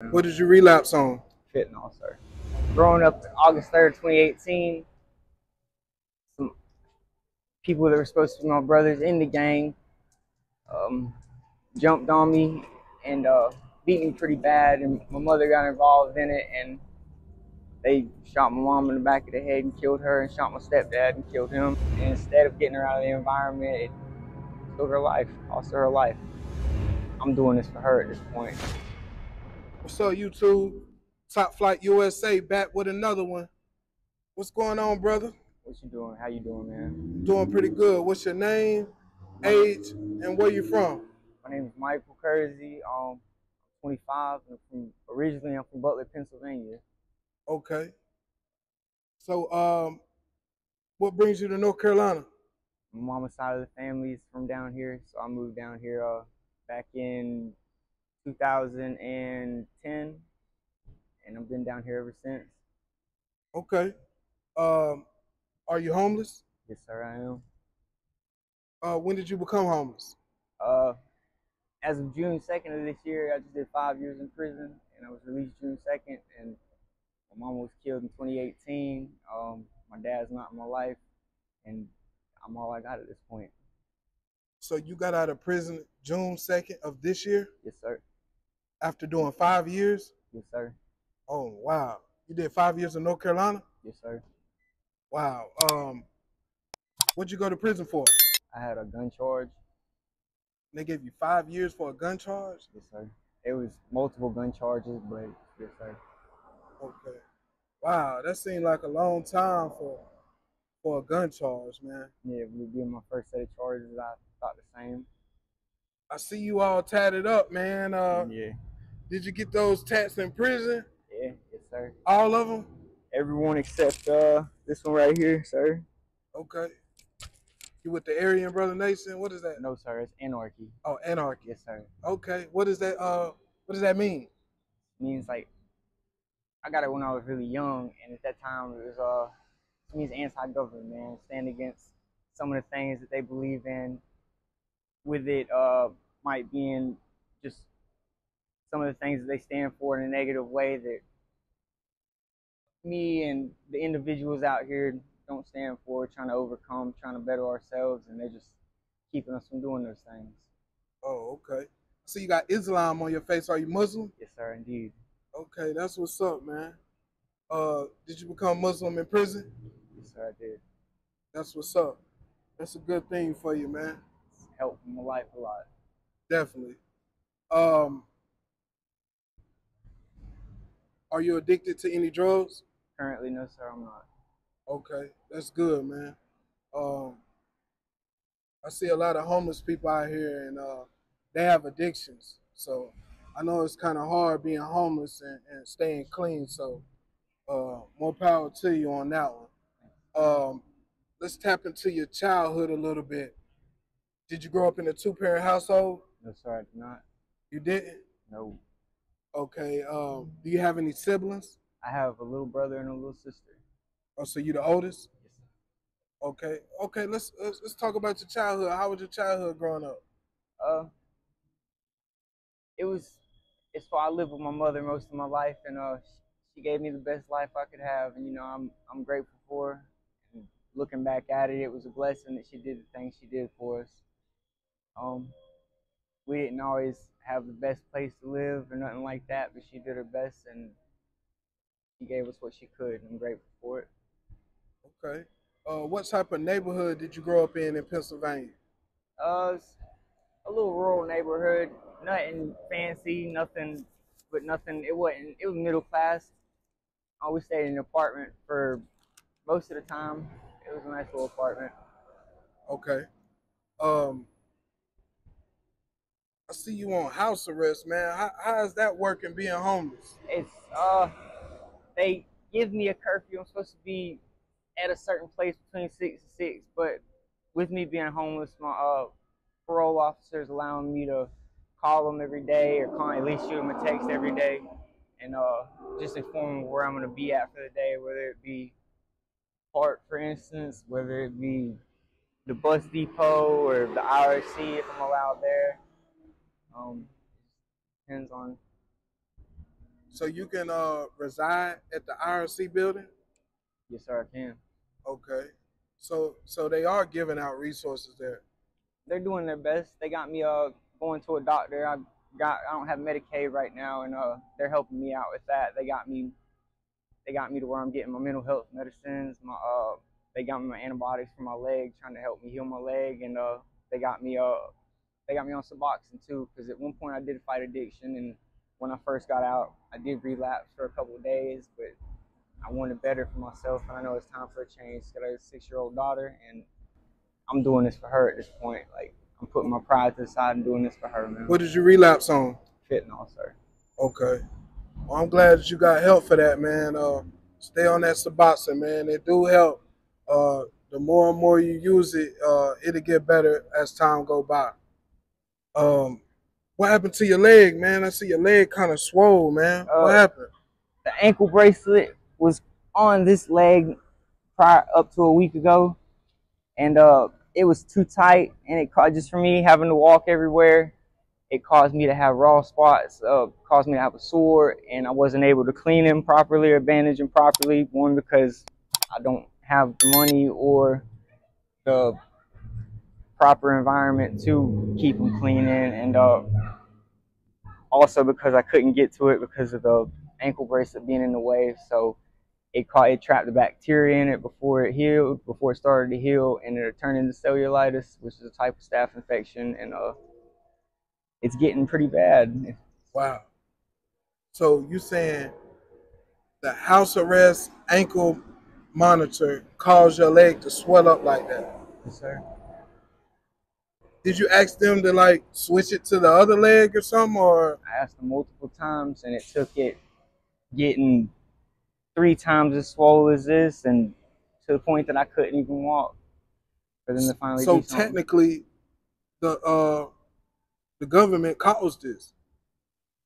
What did you relapse on? Fentanyl, sir. Growing up August 3rd, 2018, some people that were supposed to be my brothers in the gang um, jumped on me and beat me pretty bad, and my mother got involved in it, and they shot my mom in the back of the head and killed her, and shot my stepdad and killed him. And instead of getting her out of the environment, it killed her life, cost her life. I'm doing this for her at this point. What's up, YouTube? Top Flight USA back with another one. What's going on, brother? What you doing? How you doing, man? Doing pretty good. What's your name, age, and where you from? My name is Michael Kersey. 25. Originally, I'm from Butler, Pennsylvania. Okay. So, what brings you to North Carolina? My mama's side of the family is from down here, so I moved down here back in 2010, and I've been down here ever since. Okay. Um, are you homeless? Yes, sir, I am. When did you become homeless? Uh, as of June 2nd of this year, I just did 5 years in prison, and I was released June 2nd, and my mom was killed in 2018. My dad's not in my life, and I'm all I got at this point. So you got out of prison June 2nd of this year Yes, sir. after doing 5 years? Yes, sir. Oh, wow. You did 5 years in North Carolina? Yes, sir. Wow. What'd you go to prison for? I had a gun charge. They gave you 5 years for a gun charge? Yes, sir. It was multiple gun charges, but yes, sir. Okay. Wow, that seemed like a long time for a gun charge, man. Yeah, with being my first set of charges, I thought the same. I see you all tatted up, man. Yeah, Did you get those tats in prison? yeah, yes, sir. All of them? Everyone except this one right here, sir. Okay. You with the Aryan Brother Nation? What is that? No, sir, it's anarchy. Oh, anarchy. Yes, sir. Okay. What is that? What does that mean? It means like I got it when I was really young, and at that time it means anti-government, man. Stand against some of the things that they believe in. With it, might be in just some of the things that they stand for in a negative way that me and the individuals out here don't stand for, trying to overcome, trying to better ourselves, and they're just keeping us from doing those things. Oh, okay. So you got Islam on your face. Are you Muslim? Yes, sir, indeed. Okay, that's what's up, man. Did you become Muslim in prison? Yes, sir, I did. That's what's up. That's a good thing for you, man. It's helped my life a lot. Definitely. Um, are you addicted to any drugs? Currently, no, sir, I'm not. Okay, that's good, man. Um, I see a lot of homeless people out here, and they have addictions. So I know it's kind of hard being homeless and staying clean. So more power to you on that one. Let's tap into your childhood a little bit. Did you grow up in a two-parent household? No, sir, I did not. You didn't? No. Okay. Do you have any siblings? I have a little brother and a little sister. Oh, so you the oldest? Yes, sir. Okay. Okay. Let's talk about your childhood. How was your childhood growing up? Uh, it was. It's so I lived with my mother most of my life, and she gave me the best life I could have, and I'm grateful for her. And looking back at it, it was a blessing that she did the things she did for us. Um, we didn't always have the best place to live or nothing like that, but she did her best, and she gave us what she could. And I'm grateful for it. Okay. What type of neighborhood did you grow up in Pennsylvania? It's a little rural neighborhood, nothing fancy, nothing, but nothing. It wasn't. It was middle class. We stayed in an apartment for most of the time. It was a nice little apartment. Okay. Um, I see you on house arrest, man. How is that working being homeless? It's they give me a curfew. I'm supposed to be at a certain place between 6 and 6, but with me being homeless, my parole officers allowing me to call them every day, or call, at least shoot them a text every day, and just inform them where I'm going to be at for the day, whether it be park, for instance, whether it be the bus depot or the IRC if I'm allowed there. Um, depends on So you can reside at the IRC building? Yes, sir, I can. Okay. So they are giving out resources there. They're doing their best. They got me going to a doctor. I don't have Medicaid right now, and they're helping me out with that. They got me to where I'm getting my mental health medicines. They got me my antibiotics for my leg, trying to help me heal my leg, and they got me they got me on Suboxone too. Because at one point I did fight addiction, and when I first got out, I did relapse for a couple of days, but I wanted better for myself, and I know it's time for a change. Got a 6-year-old daughter, and I'm doing this for her at this point. Like, I'm putting my pride to the side and doing this for her, man. What did you relapse on? Fentanyl, sir. Okay. Well, I'm glad that you got help for that, man. Stay on that Suboxone, man. It do help. The more and more you use it, it'll get better as time go by. Um, what happened to your leg, man? I see your leg kind of swole, man. What happened? The ankle bracelet was on this leg prior up to a week ago, and it was too tight, and it caused, just for me having to walk everywhere, it caused me to have raw spots, caused me to have a sore, and I wasn't able to clean them properly or bandage them properly. One, because I don't have the money or the proper environment to keep them clean in, and also because I couldn't get to it because of the ankle bracelet being in the way. So it trapped the bacteria in it before it healed, before it started to heal, and it turned into cellulitis, which is a type of staph infection, and it's getting pretty bad. Wow. So you saying the house arrest ankle monitor caused your leg to swell up like that? Yes, sir. Did you ask them to like switch it to the other leg or something, or? I asked them multiple times, and it took it getting 3 times as swollen as this, and to the point that I couldn't even walk, for them to finally So do something. technically, the government caused this,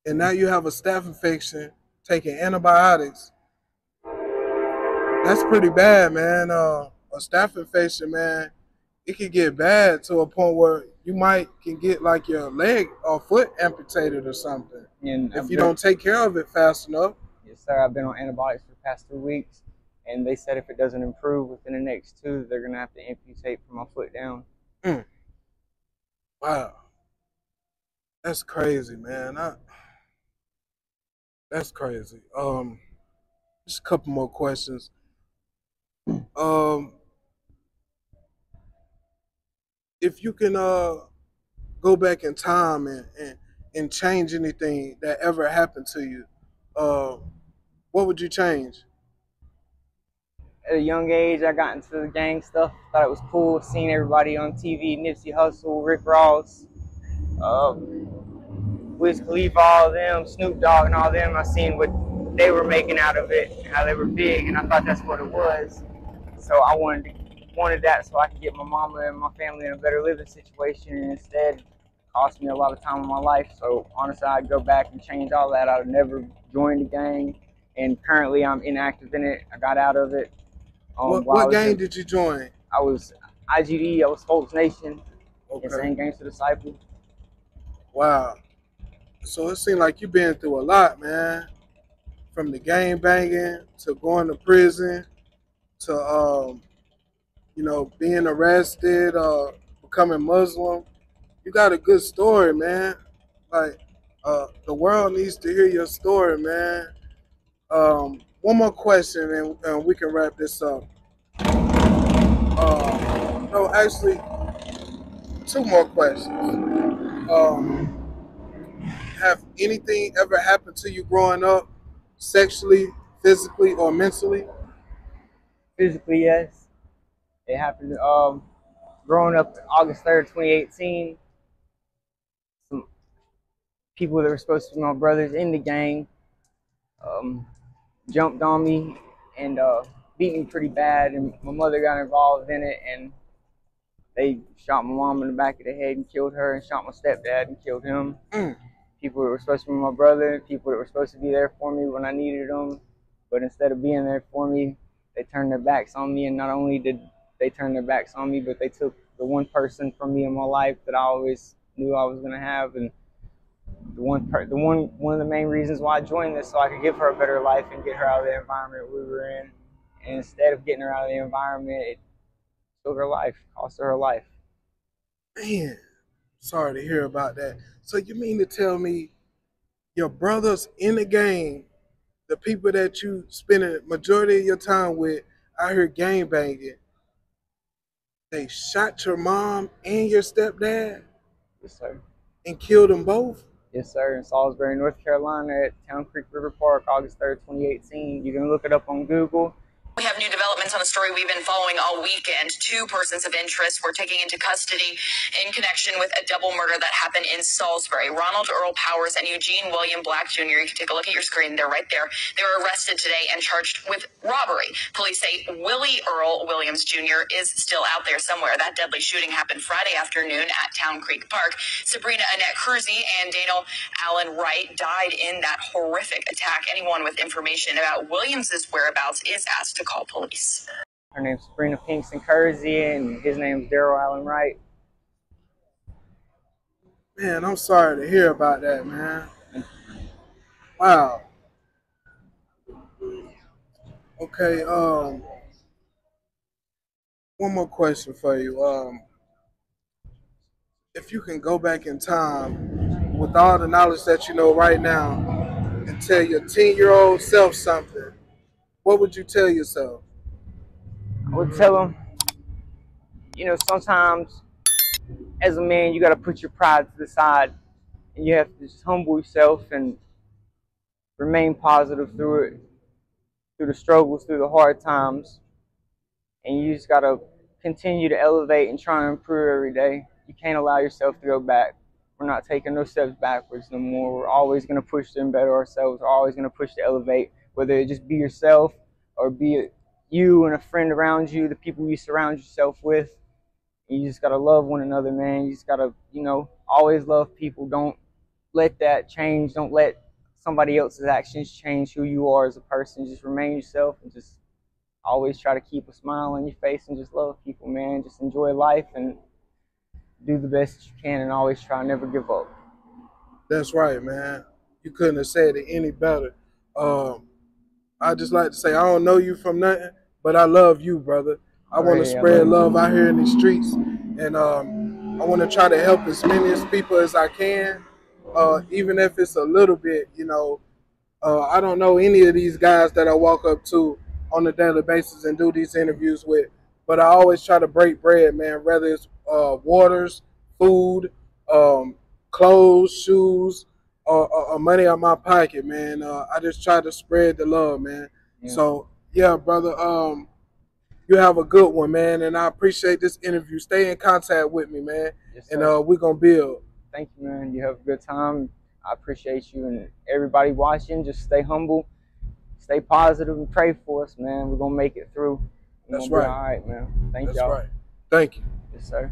and now you have a staph infection, taking antibiotics. That's pretty bad, man. A staph infection, man, it can get bad to a point where you might can get like your leg or foot amputated or something And if you don't take care of it fast enough. Yes, sir. I've been on antibiotics for the past 2 weeks, and they said if it doesn't improve within the next 2, they're gonna have to amputate from my foot down. Wow, that's crazy, man. That's crazy. Just a couple more questions. Um, if you can go back in time and change anything that ever happened to you, uh, what would you change? At a young age, I got into the gang stuff. Thought it was cool, seeing everybody on TV, Nipsey Hussle, Rick Ross, Wiz Khalifa, all of them, Snoop Dogg and all of them. I seen what they were making out of it, how they were big, and I thought that's what it was. So I wanted that so I could get my mama and my family in a better living situation, and instead it cost me a lot of time in my life. So honestly, I'd go back and change all that. I would never join the gang, and currently I'm inactive in it. I got out of it. What gang did you join? I was IGD. I was Folks Nation. Okay. Insane Gangster Disciple. Wow. So it seemed like you've been through a lot, man. From the gang banging to going to prison to being arrested, becoming Muslim. You got a good story, man. Like the world needs to hear your story, man. One more question, and we can wrap this up. No, actually, 2 more questions. Have anything ever happened to you growing up, sexually, physically, or mentally? Physically, yes. It happened growing up August 3rd, 2018. Some people that were supposed to be my brothers in the gang um, jumped on me and beat me pretty bad, and my mother got involved in it, and they shot my mom in the back of the head and killed her, and shot my stepdad and killed him. People that were supposed to be my brother, people that were supposed to be there for me when I needed them, but instead of being there for me, they turned their backs on me. And not only did they turn their backs on me, but they took the one person from me in my life that I always knew I was going to have, and One of the main reasons why I joined this, so I could give her a better life and get her out of the environment we were in. And instead of getting her out of the environment, it took her life, cost her life. Man, sorry to hear about that. So you mean to tell me your brothers in the game, the people that you spend a majority of your time with out here gang banging, they shot your mom and your stepdad Yes, sir. and killed them both? Yes, sir. In Salisbury, North Carolina, at Town Creek River Park, August 3rd, 2018. You can look it up on Google. We have new developments on a story we've been following all weekend. Two persons of interest were taken into custody in connection with a double murder that happened in Salisbury. Ronald Earl Powers and Eugene William Black Jr. You can take a look at your screen. They're right there. They were arrested today and charged with robbery. Police say Willie Earl Williams Jr. is still out there somewhere. That deadly shooting happened Friday afternoon at Town Creek Park. Sabrina Annette Kersey and Daniel Allen Wright died in that horrific attack. Anyone with information about Williams's whereabouts is asked to call police. Her name's Sabrina Pinkston Kersey, and his name's Daryl Allen Wright. Man, I'm sorry to hear about that, man. Wow. Okay, one more question for you. If you can go back in time with all the knowledge that you know right now and tell your 10-year-old self something, what would you tell yourself? I would tell him, sometimes as a man, you got to put your pride to the side, and you have to just humble yourself and remain positive through it, through the struggles, through the hard times. And you just got to continue to elevate and try and improve every day. You can't allow yourself to go back. We're not taking no steps backwards no more. We're always going to push to better ourselves. We're always going to push to elevate, whether it just be yourself or be it you and a friend around you, the people you surround yourself with. You just got to love one another, man. You just got to, always love people. Don't let that change. Don't let somebody else's actions change who you are as a person. Just remain yourself and just always try to keep a smile on your face and just love people, man. Just enjoy life and do the best you can and always try and never give up. That's right, man. You couldn't have said it any better. I just like to say I don't know you from nothing, but I love you, brother. I want to spread love out here in these streets, and I want to try to help as many people as I can, even if it's a little bit. I don't know any of these guys that I walk up to on a daily basis and do these interviews with, but I always try to break bread, man. Whether it's waters, food, clothes, shoes, or money out my pocket, man. I just try to spread the love, man. Yeah. So yeah, brother. You have a good one, man, and I appreciate this interview. Stay in contact with me, man, yes, and we're gonna build. Thank you, man. You have a good time. I appreciate you, and everybody watching. Just stay humble, stay positive, and pray for us, man. We're gonna make it through. That's right. All right, man. Thank y'all. That's right. Thank you. Yes, sir.